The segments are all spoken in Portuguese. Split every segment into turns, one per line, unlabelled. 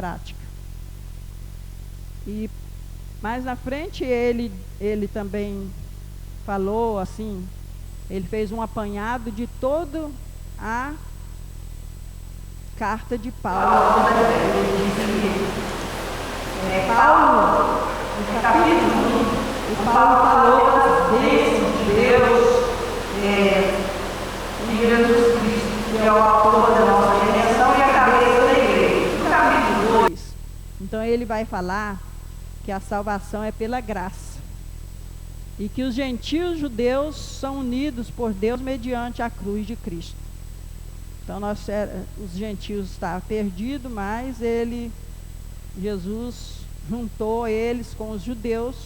prática. E mais na frente ele também falou assim, ele fez um apanhado de toda a carta de Paulo. Paulo, no capítulo 1, o Paulo falou das bênçãos de Deus, de Jesus Cristo, que é o autor da nossa redenção e a cabeça da igreja. No capítulo 2, então ele vai falar que a salvação é pela graça e que os gentios judeus são unidos por Deus mediante a cruz de Cristo. Então os gentios estavam perdidos, mas Jesus juntou eles com os judeus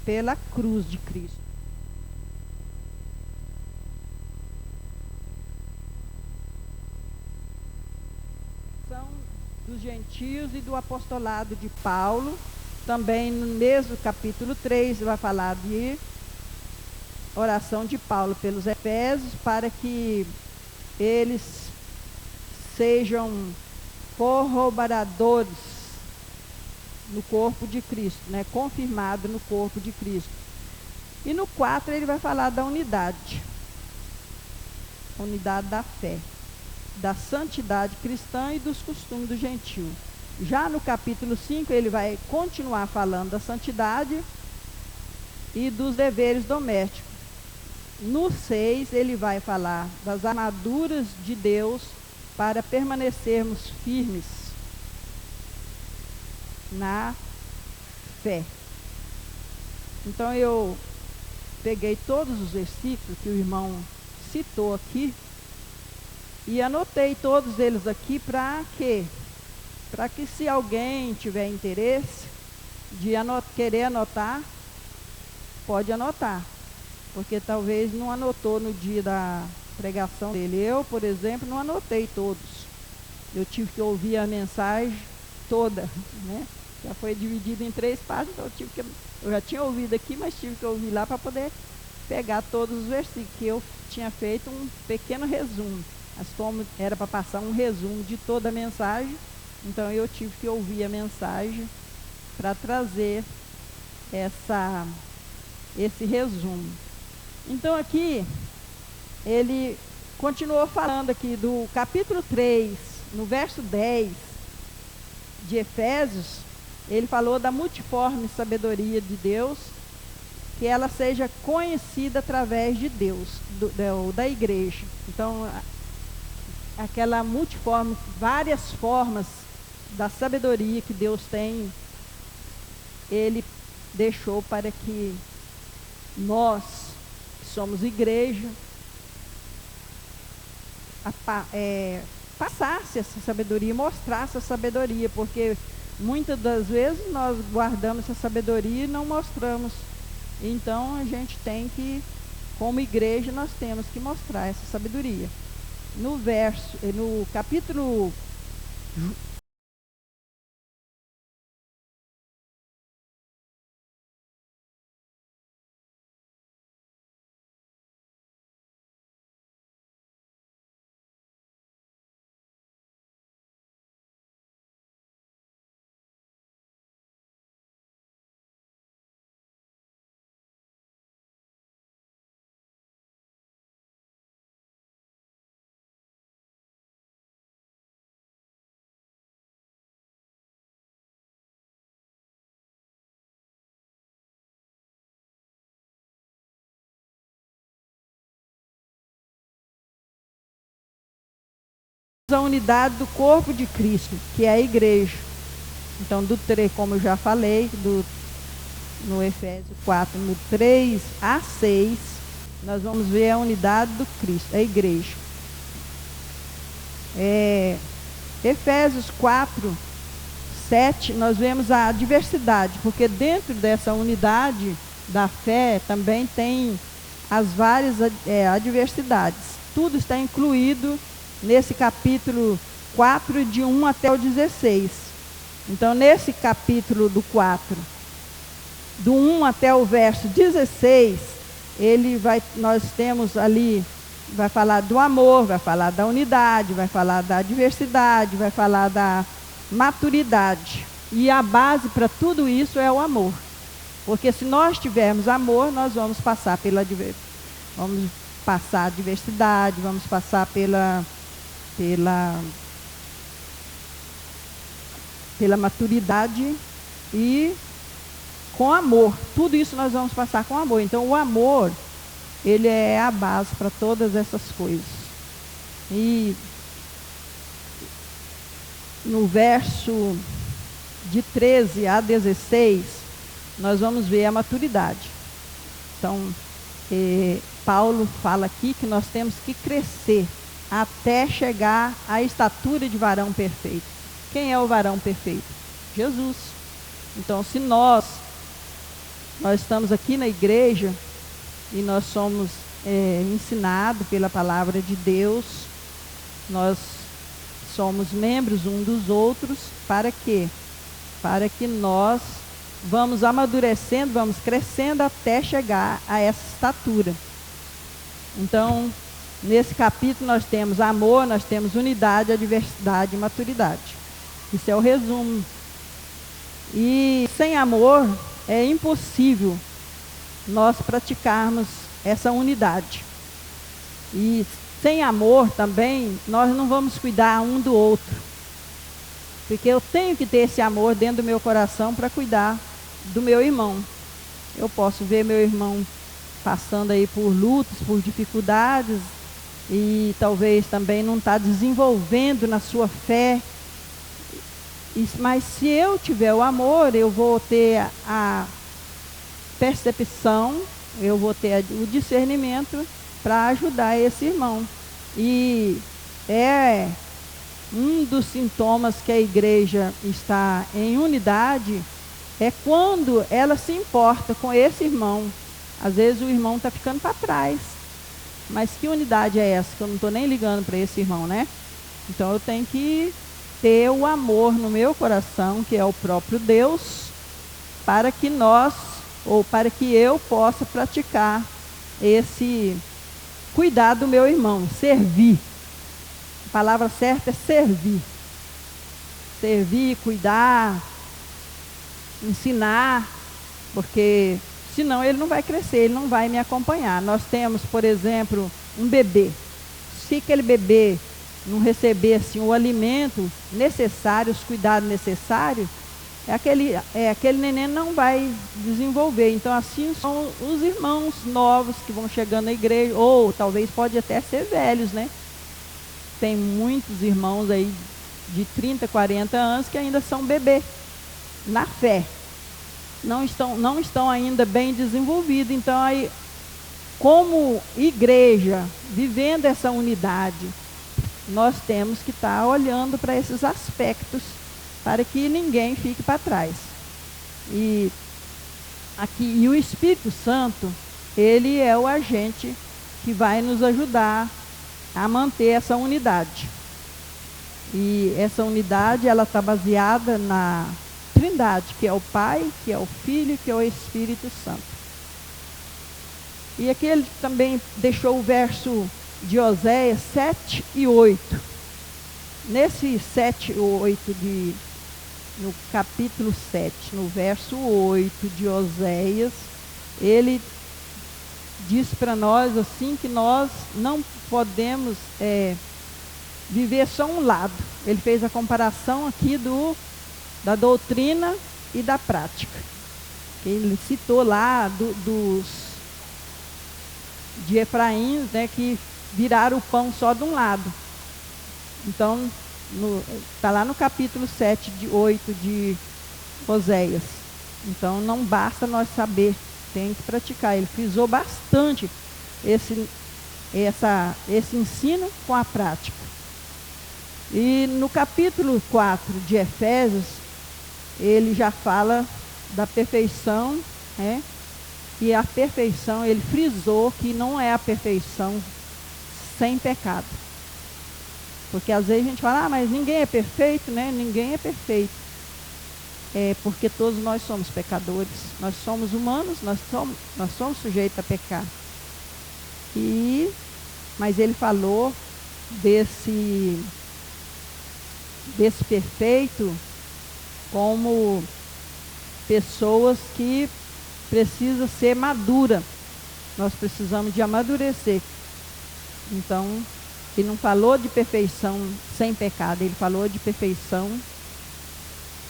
pela cruz de Cristo. São dos gentios e do apostolado de Paulo. Também no mesmo capítulo 3 vai falar de oração de Paulo pelos Efésios, para que eles sejam corroboradores no corpo de Cristo, né? Confirmado no corpo de Cristo. E no 4 ele vai falar da unidade, a unidade da fé, da santidade cristã e dos costumes do gentio. Já no capítulo 5 ele vai continuar falando da santidade e dos deveres domésticos. No 6 ele vai falar das armaduras de Deus para permanecermos firmes na fé. Então eu peguei todos os versículos que o irmão citou aqui e anotei todos eles aqui para quê? Para que se alguém tiver interesse de querer anotar, pode anotar. Porque talvez não anotou no dia da pregação dele. Eu, por exemplo, não anotei todos. Eu tive que ouvir a mensagem toda, né? Já foi dividido em 3 partes, então eu já tinha ouvido aqui, mas tive que ouvir lá para poder pegar todos os versículos, que eu tinha feito um pequeno resumo. Mas como era para passar um resumo de toda a mensagem, então eu tive que ouvir a mensagem para trazer esse resumo. Então aqui, ele continuou falando aqui do capítulo 3, no verso 10 de Efésios, ele falou da multiforme sabedoria de Deus, que ela seja conhecida através de Deus, da igreja. Então, aquela multiforme, várias formas da sabedoria que Deus tem, ele deixou para que nós, que somos igreja, passasse essa sabedoria, mostrasse essa sabedoria, porque muitas das vezes nós guardamos essa sabedoria e não mostramos. Então a gente tem que, como igreja, nós temos que mostrar essa sabedoria. No capítulo a unidade do corpo de Cristo, que é a igreja. Então, do 3, como eu já falei, no Efésios 4, no 3 a 6, nós vamos ver a unidade do Cristo, a igreja. Efésios 4, 7, nós vemos a diversidade, porque dentro dessa unidade da fé também tem as várias adversidades. Tudo está incluído nesse capítulo 4, de 1 até o 16. Então, nesse capítulo do 4, do 1 até o verso 16, nós temos ali, vai falar do amor, vai falar da unidade, vai falar da diversidade, vai falar maturidade. E a base para tudo isso é o amor. Porque se nós tivermos amor, nós vamos passar vamos passar a diversidade, vamos passar pela maturidade e com amor. Tudo isso nós vamos passar com amor. Então o amor, ele é a base para todas essas coisas. E no verso de 13 a 16, nós vamos ver a maturidade. Então, Paulo fala aqui que nós temos que crescer até chegar à estatura de varão perfeito. Quem é o varão perfeito? Jesus. Então, se nós estamos aqui na igreja e nós somos ensinados pela palavra de Deus, nós somos membros uns dos outros, para quê? Para que nós vamos amadurecendo, vamos crescendo até chegar a essa estatura. Então, nesse capítulo nós temos amor, nós temos unidade, diversidade e maturidade. Isso é o resumo. E sem amor é impossível nós praticarmos essa unidade. E sem amor também, nós não vamos cuidar um do outro. Porque eu tenho que ter esse amor dentro do meu coração para cuidar do meu irmão. Eu posso ver meu irmão passando aí por lutas, por dificuldades, e talvez também não está desenvolvendo na sua fé. Mas se eu tiver o amor, eu vou ter a percepção, eu vou ter o discernimento para ajudar esse irmão. E é um dos sintomas que a igreja está em unidade, é quando ela se importa com esse irmão. Às vezes o irmão está ficando para trás. Mas que unidade é essa? Que eu não estou nem ligando para esse irmão, né? Então eu tenho que ter o amor no meu coração, que é o próprio Deus, para que para que eu possa praticar esse cuidar do meu irmão, servir. A palavra certa é servir. Servir, cuidar, ensinar, porque senão ele não vai crescer, ele não vai me acompanhar. Nós temos, por exemplo, um bebê. Se aquele bebê não receber assim, o alimento necessário, os cuidados necessários, aquele neném não vai desenvolver. Então, assim são os irmãos novos que vão chegando na igreja, ou talvez pode até ser velhos, né? Tem muitos irmãos aí de 30, 40 anos que ainda são bebê na fé. Não estão ainda bem desenvolvidos. Então, aí, como igreja, vivendo essa unidade, nós temos que estar olhando para esses aspectos para que ninguém fique para trás. E o Espírito Santo, ele é o agente que vai nos ajudar a manter essa unidade. E essa unidade, ela está baseada na Trindade, que é o Pai, que é o Filho, que é o Espírito Santo. E aqui ele também deixou o verso de Oséias 7 e 8. Nesse 7 e 8 no capítulo 7, no verso 8 de Oséias, ele diz para nós assim que nós não podemos viver só um lado. Ele fez a comparação aqui da doutrina e da prática. Ele citou lá de Efraim, né, que viraram o pão só de um lado. Então, está lá no capítulo 7, de 8 de Oséias. Então, não basta nós saber, tem que praticar. Ele frisou bastante esse ensino com a prática. E no capítulo 4 de Efésios, ele já fala da perfeição, né? E a perfeição, ele frisou que não é a perfeição sem pecado. Porque às vezes a gente fala, mas ninguém é perfeito, né? Ninguém é perfeito. É porque todos nós somos pecadores. Nós somos humanos, nós somos sujeitos a pecar. Mas ele falou desperfeito como pessoas que precisam ser maduras. Nós precisamos de amadurecer. Então, ele não falou de perfeição sem pecado, ele falou de perfeição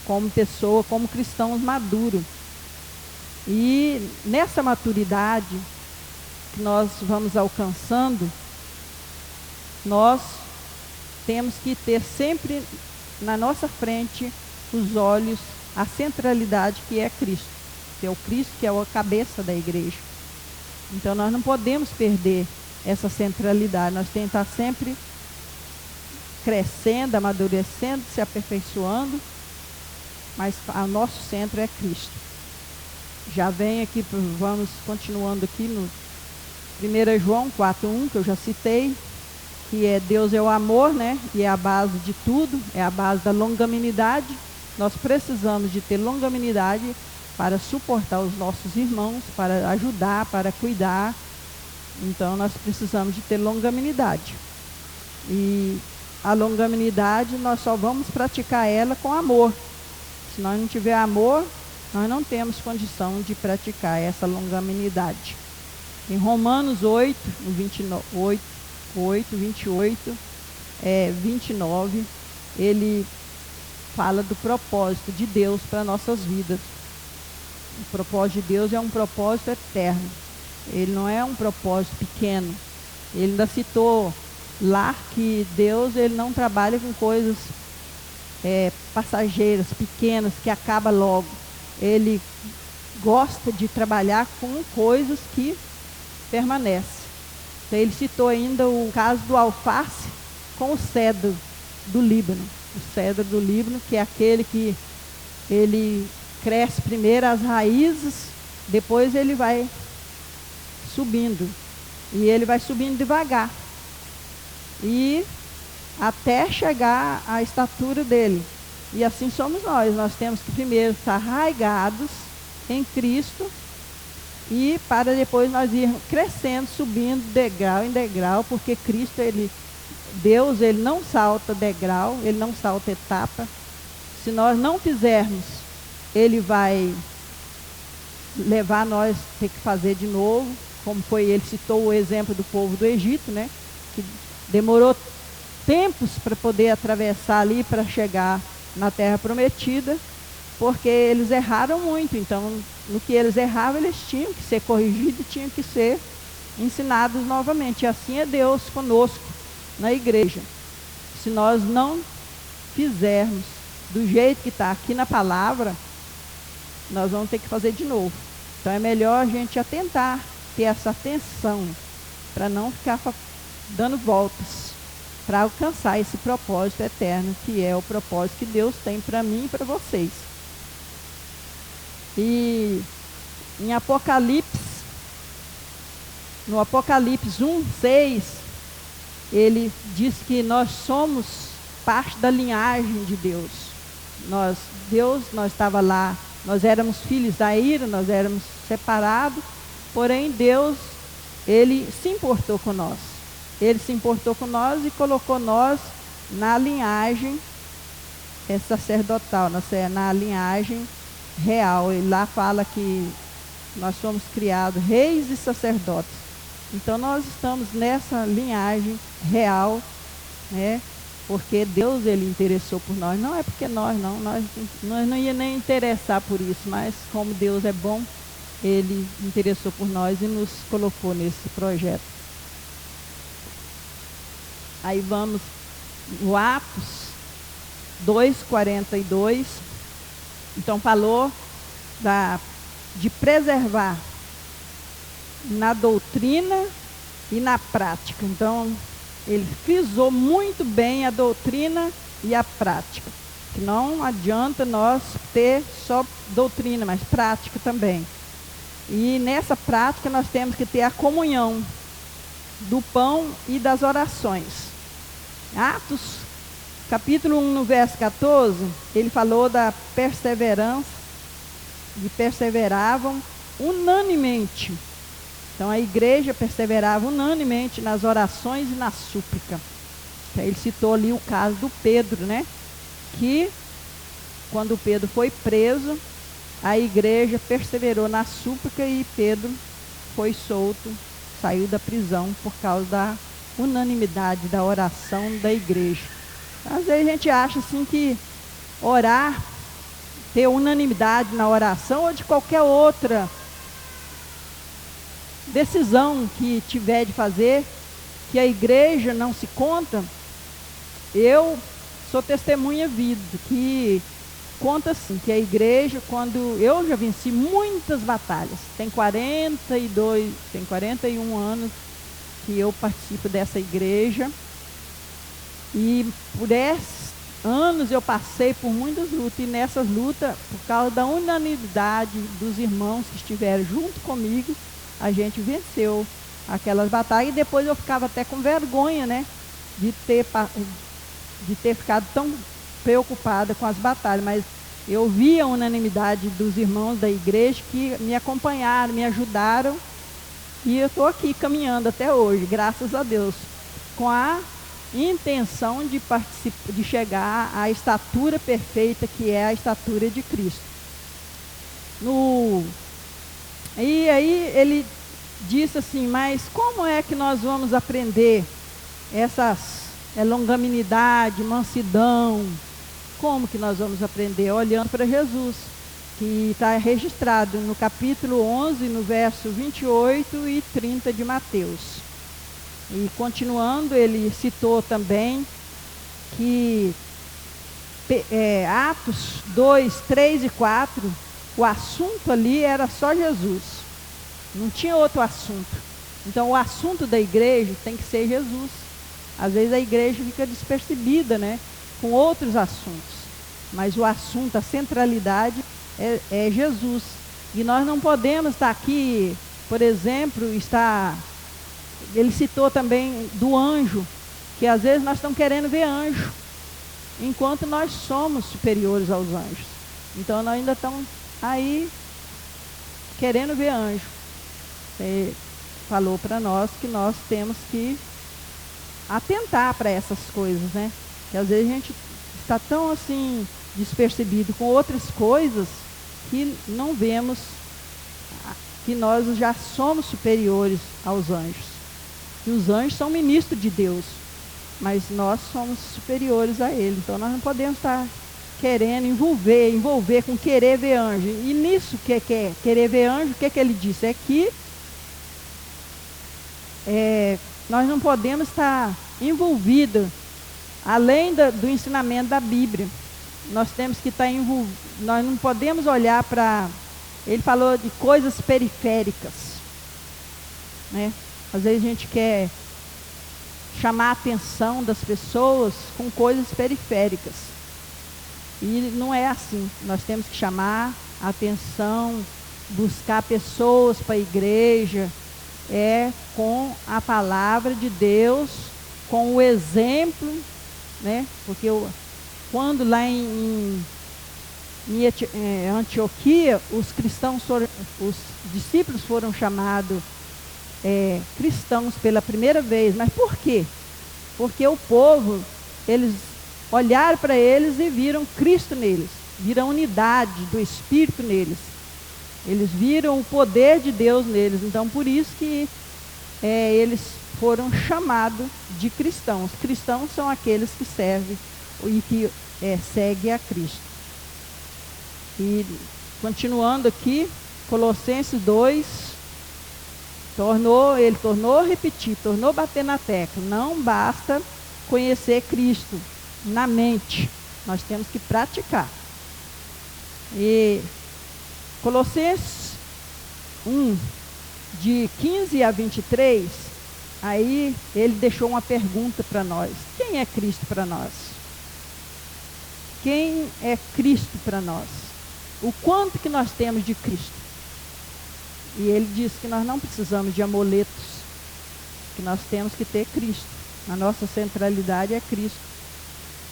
como pessoa, como cristãos maduros. E nessa maturidade que nós vamos alcançando, nós temos que ter sempre na nossa frente os olhos, a centralidade que é Cristo, que é o Cristo que é a cabeça da igreja. Então nós não podemos perder essa centralidade, nós temos que estar sempre crescendo, amadurecendo, se aperfeiçoando, mas o nosso centro é Cristo. Já vem aqui, vamos continuando aqui no 1 João 4:1, que eu já citei, que é Deus é o amor, né? E é a base de tudo, é a base da longanimidade. Nós precisamos de ter longanimidade para suportar os nossos irmãos, para ajudar, para cuidar. Então nós precisamos de ter longanimidade. E a longanimidade nós só vamos praticar ela com amor. Se nós não tiver amor, nós não temos condição de praticar essa longanimidade. Em Romanos 8, 28, 29, ele fala do propósito de Deus para nossas vidas. O propósito de Deus é um propósito eterno. Ele não é um propósito pequeno. Ele ainda citou lá que Deus ele não trabalha com coisas passageiras, pequenas, que acaba logo. Ele gosta de trabalhar com coisas que permanecem. Então, ele citou ainda o caso do alface com o cedro do Líbano. O cedro do Líbano, que é aquele que ele cresce primeiro as raízes, depois ele vai subindo. E ele vai subindo devagar. E até chegar à estatura dele. E assim somos nós. Nós temos que primeiro estar arraigados em Cristo, e para depois nós irmos crescendo, subindo degrau em degrau, porque Cristo, Deus, ele não salta degrau, ele não salta etapa. Se nós não fizermos, ele vai levar nós a ter que fazer de novo, como foi, ele citou o exemplo do povo do Egito, né? Que demorou tempos para poder atravessar ali, para chegar na terra prometida, porque eles erraram muito. Então, no que eles erravam, eles tinham que ser corrigidos, tinham que ser ensinados novamente. E assim é Deus conosco na igreja. Se nós não fizermos do jeito que está aqui na palavra, nós vamos ter que fazer de novo. Então é melhor a gente atentar, ter essa atenção, para não ficar dando voltas, para alcançar esse propósito eterno, que é o propósito que Deus tem para mim e para vocês. E em Apocalipse, no Apocalipse 1:6, ele diz que nós somos parte da linhagem de Deus. Nós estava lá, nós éramos filhos da ira, nós éramos separados, porém Deus, ele se importou com nós. Ele se importou com nós e colocou nós na linhagem sacerdotal, na linhagem real. Ele lá fala que nós somos criados reis e sacerdotes. Então nós estamos nessa linhagem real, né? Porque Deus, ele interessou por nós. Não é porque nós não ia nem interessar por isso, mas como Deus é bom, ele interessou por nós e nos colocou nesse projeto. Aí vamos no Atos 2:42. Então falou de preservar na doutrina e na prática. Então ele frisou muito bem a doutrina e a prática. Que não adianta nós ter só doutrina, mas prática também. E nessa prática nós temos que ter a comunhão do pão e das orações. Atos, capítulo 1, no verso 14, ele falou da perseverança, e perseveravam unanimemente. Então a igreja perseverava unanimemente nas orações e na súplica. Ele citou ali o caso do Pedro, né? que quando Pedro foi preso, a igreja perseverou na súplica e Pedro foi solto, saiu da prisão por causa da unanimidade da oração da igreja. Às vezes a gente acha assim que orar, ter unanimidade na oração ou de qualquer outra decisão que tiver de fazer, que a igreja não se conta. Eu sou testemunha viva, que conta assim, que a igreja, quando eu já venci muitas batalhas, tem 41 anos que eu participo dessa igreja, e por esses anos eu passei por muitas lutas, e nessas lutas, por causa da unanimidade dos irmãos que estiveram junto comigo, a gente venceu aquelas batalhas. E depois eu ficava até com vergonha, né, de ter ficado tão preocupada com as batalhas, mas eu vi a unanimidade dos irmãos da igreja que me acompanharam, me ajudaram, e eu estou aqui caminhando até hoje, graças a Deus, com a intenção de chegar à estatura perfeita, que é a estatura de Cristo. E aí ele disse assim, mas como é que nós vamos aprender essas longanimidade, mansidão? Como que nós vamos aprender? Olhando para Jesus, que está registrado no capítulo 11, no verso 28 e 30 de Mateus. E continuando, ele citou também que Atos 2, 3 e 4, o assunto ali era só Jesus, não tinha outro assunto. Então o assunto da igreja tem que ser Jesus. Às vezes a igreja fica despercebida, né, com outros assuntos, mas o assunto, a centralidade é Jesus. E nós não podemos estar aqui, por exemplo, ele citou também do anjo, que às vezes nós estamos querendo ver anjo, enquanto nós somos superiores aos anjos. Então nós ainda estamos aí querendo ver anjo. Ele falou para nós que nós temos que atentar para essas coisas, né? Que às vezes a gente está tão assim despercebido com outras coisas que não vemos que nós já somos superiores aos anjos. Que os anjos são ministros de Deus, mas nós somos superiores a ele. Então nós não podemos estar querendo envolver com querer ver anjo. E nisso que é querer ver anjo, o que ele disse? É que nós não podemos estar envolvidos, além do ensinamento da Bíblia. Nós temos que estar envolvidos, nós não podemos olhar para... Ele falou de coisas periféricas, né? Às vezes a gente quer chamar a atenção das pessoas com coisas periféricas. E não é assim. Nós temos que chamar a atenção, buscar pessoas para a igreja, com a palavra de Deus, com o exemplo, né? Porque quando lá em Antioquia, os discípulos foram chamados cristãos pela primeira vez. Mas por quê? Porque o povo, eles olharam para eles e viram Cristo neles, viram a unidade do Espírito neles, eles viram o poder de Deus neles. Então por isso que eles foram chamados de cristãos. Cristãos são aqueles que servem e que seguem a Cristo. E continuando aqui, Colossenses 2, ele tornou a repetir, tornou a bater na tecla. Não basta conhecer Cristo na mente, nós temos que praticar. E Colossenses 1, de 15 a 23, aí ele deixou uma pergunta para nós. Quem é Cristo para nós? Quem é Cristo para nós? O quanto que nós temos de Cristo? E ele disse que nós não precisamos de amuletos, que nós temos que ter Cristo. A nossa centralidade é Cristo.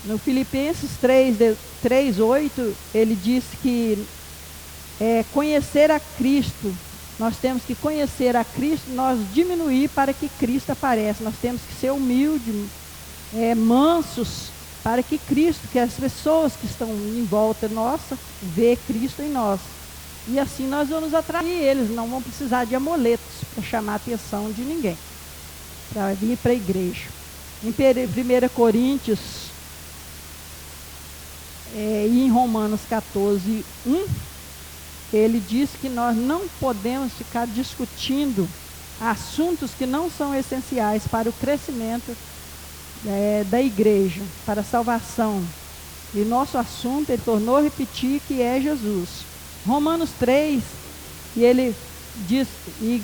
No Filipenses 3:8, ele diz que conhecer a Cristo, nós temos que conhecer a Cristo, nós diminuir para que Cristo apareça. Nós temos que ser humildes, mansos, para que Cristo, que as pessoas que estão em volta nossa, vê Cristo em nós. E assim nós vamos atrair eles, não vão precisar de amuletos para chamar a atenção de ninguém, para vir para a igreja. Em 1 Coríntios e em Romanos 14, 1, ele diz que nós não podemos ficar discutindo assuntos que não são essenciais para o crescimento da igreja, para a salvação. E nosso assunto, ele tornou a repetir, que é Jesus. Romanos 3, e ele diz, e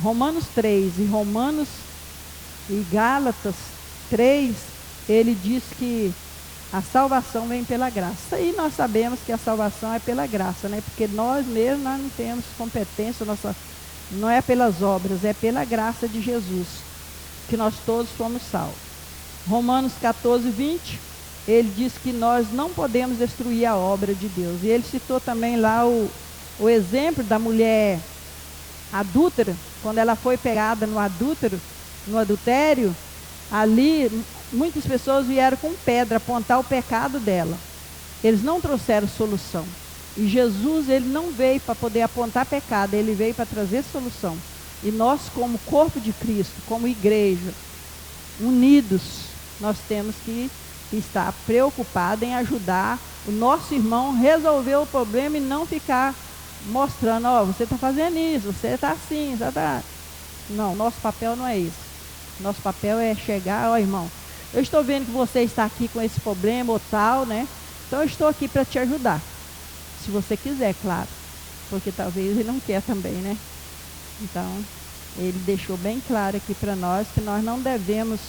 Romanos 3 e Gálatas 3, ele diz que a salvação vem pela graça. E nós sabemos que a salvação é pela graça, né? Porque nós mesmos nós não temos competência, não é pelas obras, é pela graça de Jesus, que nós todos fomos salvos. Romanos 14, 20, ele diz que nós não podemos destruir a obra de Deus. E ele citou também lá o exemplo da mulher adúltera, quando ela foi pegada no adultério, ali muitas pessoas vieram com pedra apontar o pecado dela. Eles não trouxeram solução. E Jesus, ele não veio para poder apontar pecado, ele veio para trazer solução. E nós, como corpo de Cristo, como igreja, unidos, nós temos que estar preocupados em ajudar o nosso irmão a resolver o problema e não ficar mostrando, ó, você está fazendo isso, você está assim, você está... Não, nosso papel não é isso. Nosso papel é chegar, ó, irmão, eu estou vendo que você está aqui com esse problema ou tal, né? Então eu estou aqui para te ajudar. Se você quiser, claro. Porque talvez ele não quer também, né? Então, ele deixou bem claro aqui para nós que nós não devemos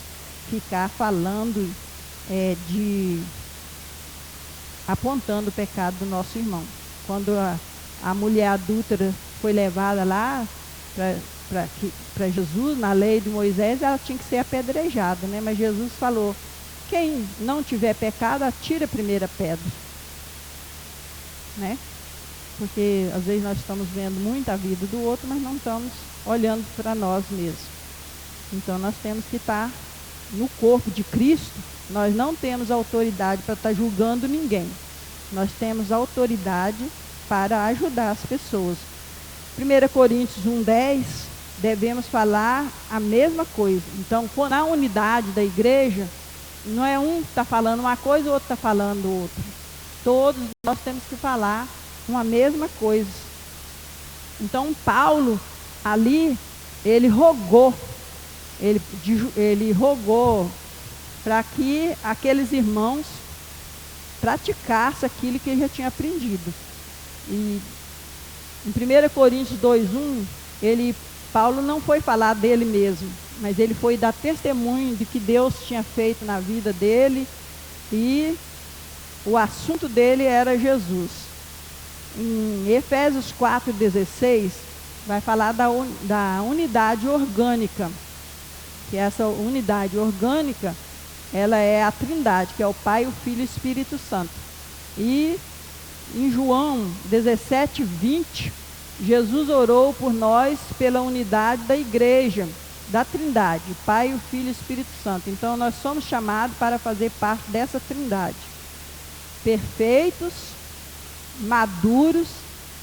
ficar falando apontando o pecado do nosso irmão. Quando a mulher adúltera foi levada lá para Jesus, na lei de Moisés, ela tinha que ser apedrejada, né? Mas Jesus falou, quem não tiver pecado, atire a primeira pedra, né? Porque às vezes nós estamos vendo muito a vida do outro, mas não estamos olhando para nós mesmos. Então nós temos que estar no corpo de Cristo. Nós não temos autoridade para estar julgando ninguém. Nós temos autoridade para ajudar as pessoas. 1 Coríntios 1:10, devemos falar a mesma coisa. Então, na unidade da igreja, não é um que está falando uma coisa e o outro está falando outra. Todos nós temos que falar uma mesma coisa. Então, Paulo, ali, ele rogou para que aqueles irmãos praticassem aquilo que ele já tinha aprendido. E em 1 Coríntios 2:1, Paulo não foi falar dele mesmo, mas ele foi dar testemunho de que Deus tinha feito na vida dele, e o assunto dele era Jesus. Em Efésios 4:16, vai falar da unidade orgânica, que essa unidade orgânica, ela é a Trindade, que é o Pai, o Filho e o Espírito Santo. E em João 17:20, Jesus orou por nós pela unidade da igreja, da Trindade, Pai, o Filho e o Espírito Santo. Então nós somos chamados para fazer parte dessa Trindade. Perfeitos, maduros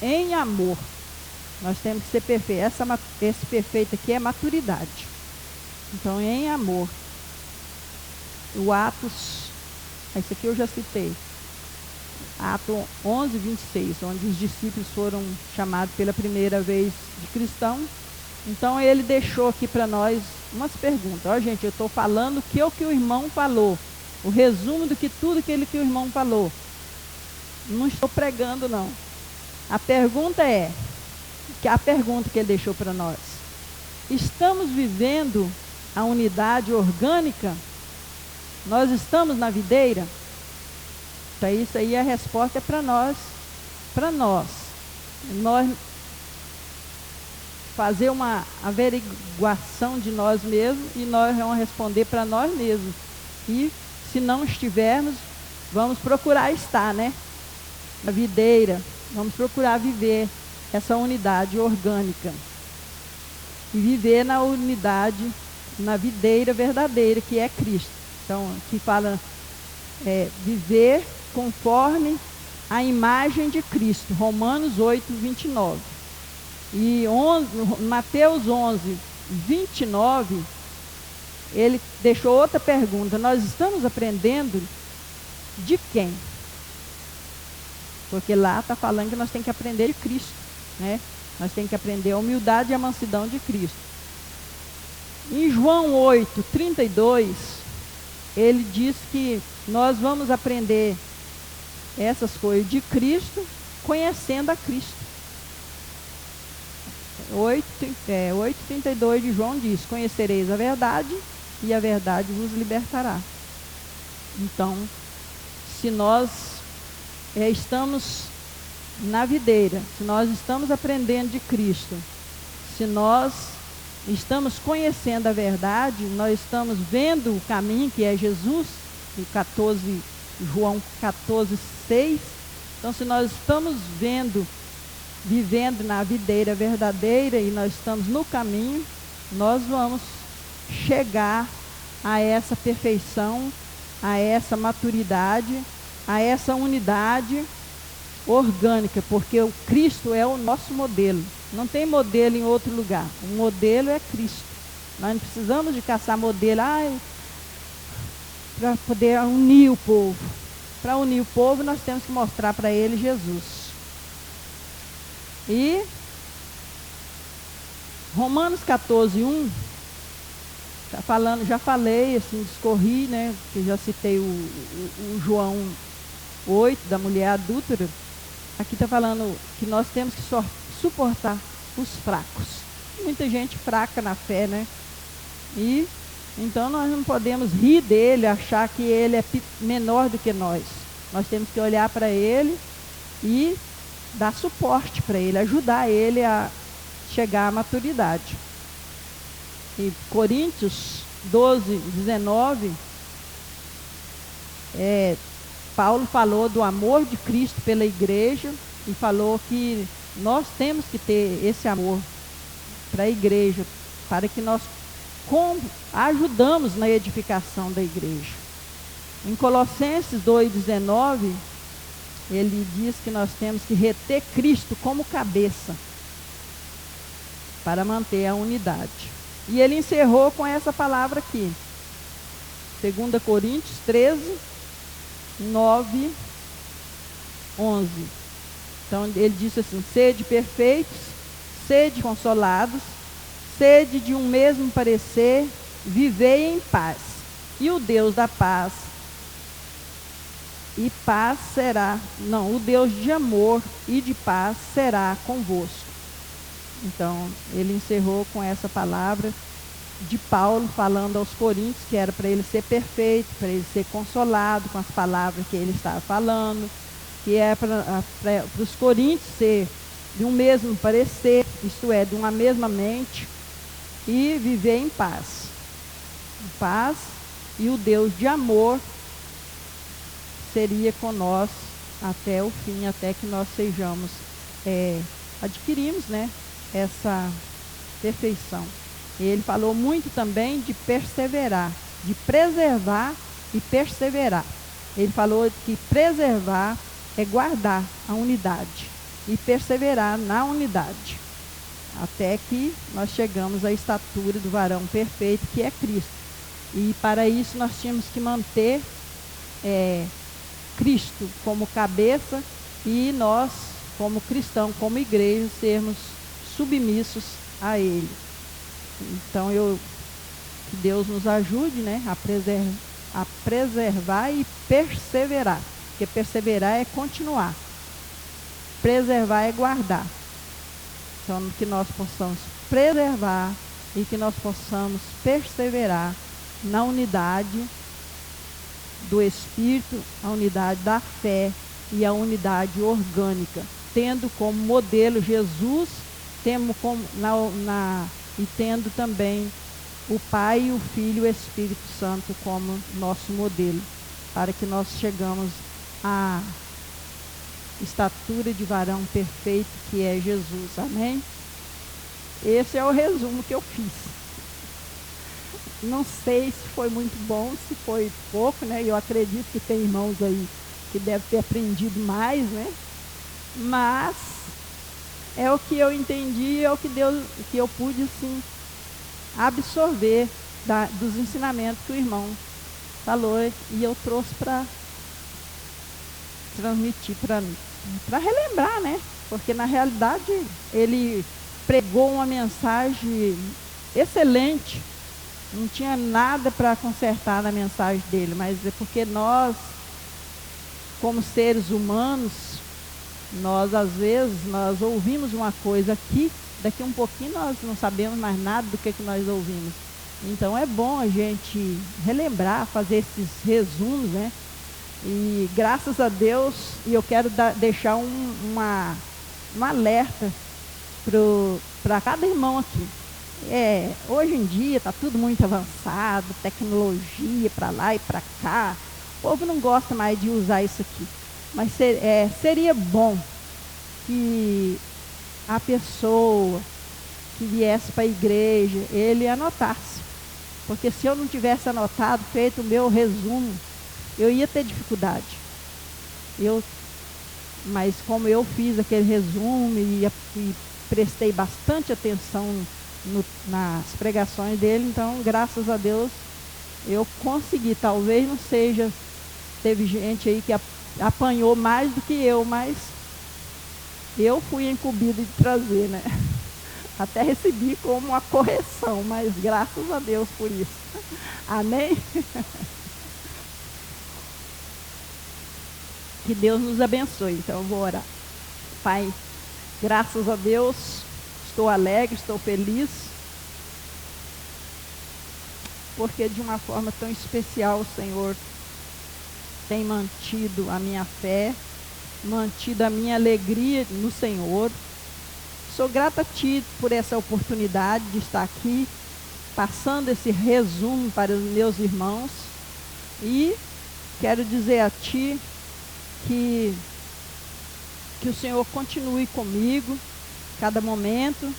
em amor. Nós temos que ser perfeitos. Esse perfeito aqui é maturidade. Então, em amor. O Atos, esse aqui eu já citei. Atos 11:26, onde os discípulos foram chamados pela primeira vez de cristão. Então, ele deixou aqui para nós umas perguntas. Ó, gente, eu estou falando o que o irmão falou. O resumo de tudo que o irmão falou. Não estou pregando, não. A pergunta que ele deixou para nós. Estamos vivendo a unidade orgânica? Nós estamos na videira? Então, isso aí, a resposta é para nós. Para nós. Nós fazer uma averiguação de nós mesmos e nós vamos responder para nós mesmos. E se não estivermos, vamos procurar estar, né? Na videira. Vamos procurar viver essa unidade orgânica. E viver na unidade, na videira verdadeira, que é Cristo. Então, que fala viver conforme a imagem de Cristo, Romanos 8, 29. E Mateus 11, 29, ele deixou outra pergunta: nós estamos aprendendo de quem? Porque lá está falando que nós temos que aprender de Cristo, né? Nós temos que aprender a humildade e a mansidão de Cristo. Em João 8, 32, ele diz que nós vamos aprender essas coisas de Cristo, conhecendo a Cristo. 8,32 de João diz: conhecereis a verdade, e a verdade vos libertará. Então, se nós estamos na videira, se nós estamos aprendendo de Cristo, se nós estamos conhecendo a verdade, nós estamos vendo o caminho que é Jesus, João 14, 6. Então, se nós estamos vivendo na videira verdadeira e nós estamos no caminho, nós vamos chegar a essa perfeição, a essa maturidade, a essa unidade orgânica, porque o Cristo é o nosso modelo. Não tem modelo em outro lugar. O modelo é Cristo. Nós não precisamos de caçar modelo para poder unir o povo. Para unir o povo, nós temos que mostrar para ele Jesus. E Romanos 14, 1, já falei, assim, discorri, né, que já citei o João 8, da mulher adúltera. Aqui está falando que nós temos que suportar os fracos. Muita gente fraca na fé, né? E então nós não podemos rir dele, achar que ele é menor do que nós. Nós temos que olhar para ele e dar suporte para ele, ajudar ele a chegar à maturidade. E Coríntios 12, 19, Paulo falou do amor de Cristo pela igreja e falou que nós temos que ter esse amor para a igreja, para que nós ajudamos na edificação da igreja. Em Colossenses 2,19, ele diz que nós temos que reter Cristo como cabeça para manter a unidade. E ele encerrou com essa palavra aqui, 2 Coríntios 13, 9, 11. Então ele disse assim: sede perfeitos, sede consolados, sede de um mesmo parecer, vivei em paz. E o Deus da paz, o Deus de amor e de paz será convosco. Então, ele encerrou com essa palavra de Paulo falando aos coríntios, que era para ele ser perfeito, para ele ser consolado com as palavras que ele estava falando, que é para os coríntios ser de um mesmo parecer, isto é, de uma mesma mente, e viver em paz. Em paz, e o Deus de amor seria com nós até o fim, até que nós sejamos, adquirimos, né, essa perfeição. E ele falou muito também de perseverar, de preservar e perseverar. Ele falou que preservar é guardar a unidade e perseverar na unidade, até que nós chegamos à estatura do varão perfeito, que é Cristo. E para isso nós tínhamos que manter Cristo como cabeça e nós, como cristãos, como igreja, sermos submissos a Ele. Então, que Deus nos ajude, né, a preservar e perseverar. Porque perseverar é continuar. Preservar é guardar. Então, que nós possamos preservar e que nós possamos perseverar na unidade do Espírito, a unidade da fé e a unidade orgânica, tendo como modelo Jesus, e tendo também o Pai, o Filho e o Espírito Santo como nosso modelo, para que nós chegamos à estatura de varão perfeito, que é Jesus. Amém? Esse é o resumo que eu fiz. não sei se foi muito bom, se foi pouco, né? Eu acredito que tem irmãos aí que devem ter aprendido mais, né? Mas é o que eu entendi, é o que Deus, que eu pude, assim, absorver dos ensinamentos que o irmão falou, e eu trouxe para transmitir, para relembrar, né? Porque na realidade ele pregou uma mensagem excelente, não tinha nada para consertar na mensagem dele, mas é porque nós, como seres humanos, nós às vezes nós ouvimos uma coisa aqui, daqui um pouquinho nós não sabemos mais nada do que nós ouvimos. Então é bom a gente relembrar, fazer esses resumos, né? E graças a Deus, e eu quero deixar um alerta para cada irmão aqui. Hoje em dia está tudo muito avançado, tecnologia para lá e para cá. O povo não gosta mais de usar isso aqui. Mas seria bom que a pessoa que viesse para a igreja, ele anotasse. Porque se eu não tivesse anotado, feito o meu resumo, eu ia ter dificuldade. Mas como eu fiz aquele resumo e prestei bastante atenção nas pregações dele, então, graças a Deus, eu consegui. Talvez não seja, teve gente aí que apanhou mais do que eu, mas eu fui incumbida de trazer, né? Até recebi como uma correção, mas graças a Deus por isso. Amém? Que Deus nos abençoe. Então eu vou orar. Pai, graças a Deus, estou alegre, estou feliz, porque de uma forma tão especial o Senhor tem mantido a minha fé, mantido a minha alegria no Senhor. Sou grata a Ti por essa oportunidade de estar aqui, passando esse resumo para os meus irmãos. E quero dizer a Ti que o Senhor continue comigo, cada momento,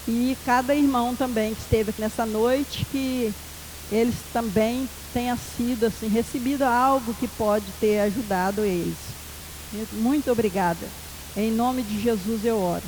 e cada irmão também que esteve aqui nessa noite, que eles também tenham sido, assim, recebido algo que pode ter ajudado eles. Muito obrigada. Em nome de Jesus eu oro.